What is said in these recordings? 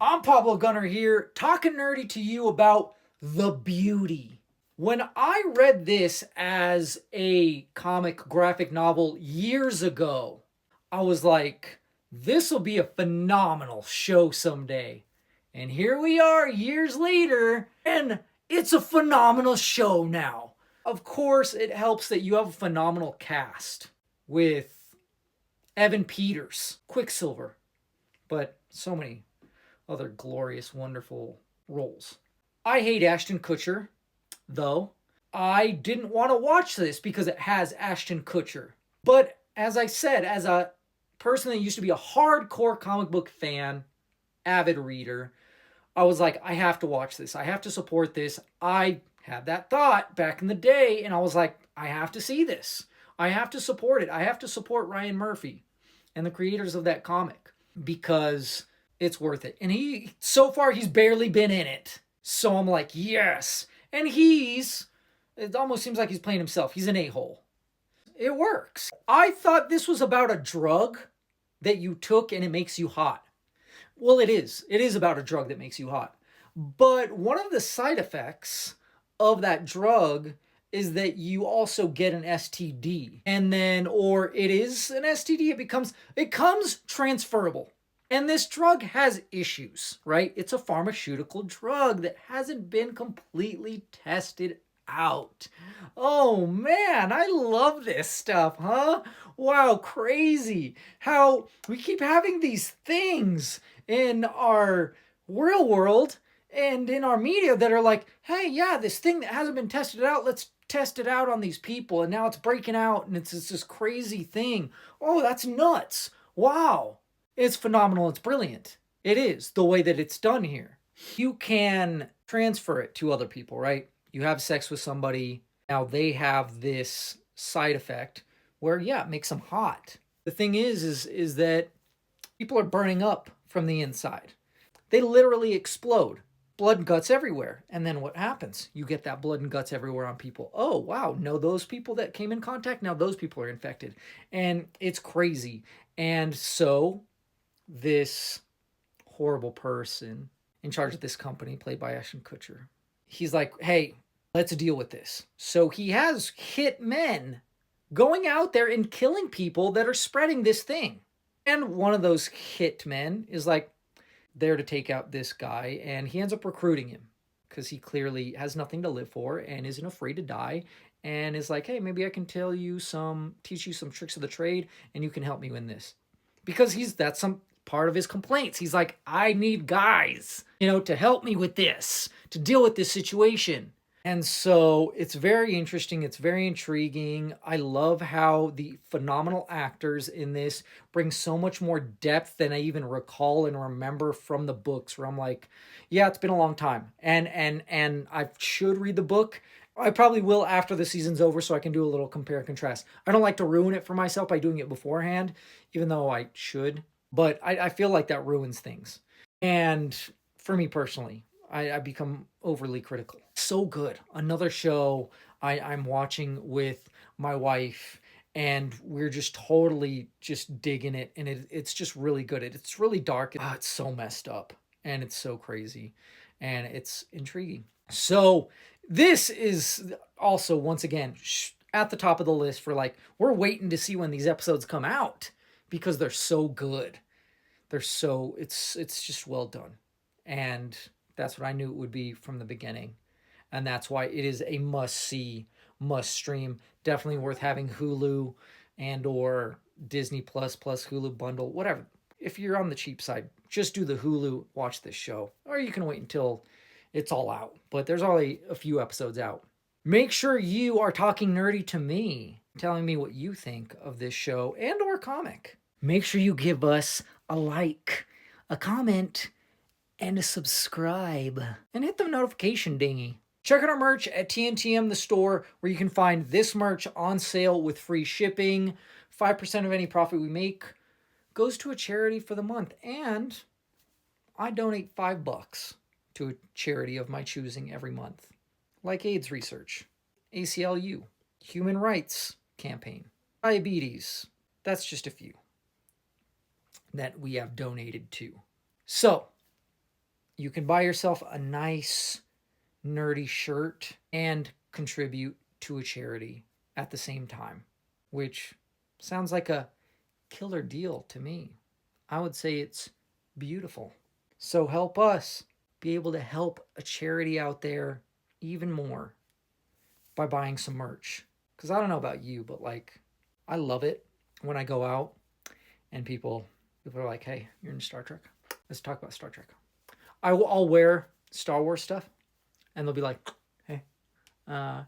I'm Pablo Gunner here, talking nerdy to you about The Beauty. When I read this as a comic graphic novel years ago, I was like, this will be a phenomenal show someday. And here we are years later, and it's a phenomenal show now. Of course, it helps that you have a phenomenal cast with Evan Peters, Quicksilver, but so many other glorious, wonderful roles. I hate Ashton Kutcher, though. I didn't want to watch this because it has Ashton Kutcher. But as I said, as a person that used to be a hardcore comic book fan, avid reader, I was like, I have to watch this. I have to support this. I had that thought back in the day, and I was like, I have to see this. I have to support it. I have to support Ryan Murphy and the creators of that comic because it's worth it. And so far, he's barely been in it. So I'm like, yes. And it almost seems like he's playing himself. He's an a-hole. It works. I thought this was about a drug that you took and it makes you hot. Well, it is. It is about a drug that makes you hot. But one of the side effects of that drug is that you also get an STD. And then, or it is an STD, it comes transferable. And this drug has issues, right? It's a pharmaceutical drug that hasn't been completely tested out. Oh man, I love this stuff, huh? Wow, crazy. How we keep having these things in our real world and in our media that are like, hey, yeah, this thing that hasn't been tested out, let's test it out on these people. And now it's breaking out and it's this crazy thing. Oh, that's nuts. Wow. It's phenomenal. It's brilliant. It is the way that it's done here. You can transfer it to other people, right? You have sex with somebody. Now they have this side effect where, yeah, it makes them hot. The thing is that people are burning up from the inside. They literally explode. Blood and guts everywhere. And then what happens? You get that blood and guts everywhere on people. Oh, wow. No, those people that came in contact, now those people are infected. And it's crazy. And so this horrible person in charge of this company, played by Ashton Kutcher, he's like, hey, let's deal with this. So he has hit men going out there and killing people that are spreading this thing. And one of those hit men is like there to take out this guy, and he ends up recruiting him because he clearly has nothing to live for and isn't afraid to die, and is like, hey, maybe I can teach you some tricks of the trade, and you can help me win this. Because that's some part of his complaints. He's like, I need guys, to help me with this, to deal with this situation. And so it's very interesting. It's very intriguing. I love how the phenomenal actors in this bring so much more depth than I even recall and remember from the books, where I'm like, yeah, it's been a long time. And I should read the book. I probably will after the season's over so I can do a little compare and contrast. I don't like to ruin it for myself by doing it beforehand, even though I should. But I feel like that ruins things. And for me personally, I become overly critical. So good. Another show I'm watching with my wife, and we're just totally just digging it. And it's just really good. It's really dark. It's so messed up. And it's so crazy. And it's intriguing. So this is also, once again, at the top of the list for we're waiting to see when these episodes come out because they're so good. It's just well done. And that's what I knew it would be from the beginning. And that's why it is a must-see, must-stream. Definitely worth having Hulu and or Disney Plus Hulu bundle, whatever. If you're on the cheap side, just do the Hulu, watch this show. Or you can wait until it's all out. But there's only a few episodes out. Make sure you are talking nerdy to me, telling me what you think of this show and or comic. Make sure you give us a like, a comment, and a subscribe. And hit the notification dingy. Check out our merch at TNTM, the store, where you can find this merch on sale with free shipping. 5% of any profit we make goes to a charity for the month. And I donate $5 to a charity of my choosing every month. Like AIDS research, ACLU, Human Rights Campaign, diabetes. That's just a few that we have donated to. So, you can buy yourself a nice nerdy shirt and contribute to a charity at the same time, which sounds like a killer deal to me. I would say it's beautiful. So help us be able to help a charity out there even more by buying some merch. Because I don't know about you, but like, I love it when I go out and people are like, hey, you're in Star Trek. Let's talk about Star Trek. I'll wear Star Wars stuff and they'll be like, hey, so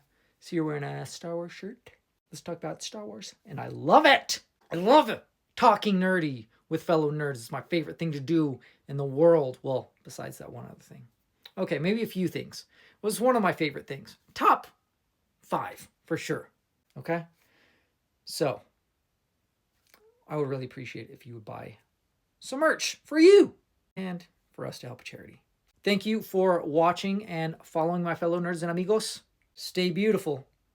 you're wearing a Star Wars shirt? Let's talk about Star Wars. And I love it. I love it. Talking nerdy with fellow nerds is my favorite thing to do in the world. Well, besides that one other thing. Okay, maybe a few things. It was one of my favorite things. Top 5 for sure. Okay? So, I would really appreciate it if you would buy some merch for you and for us to help a charity. Thank you for watching and following my fellow nerds and amigos. Stay beautiful.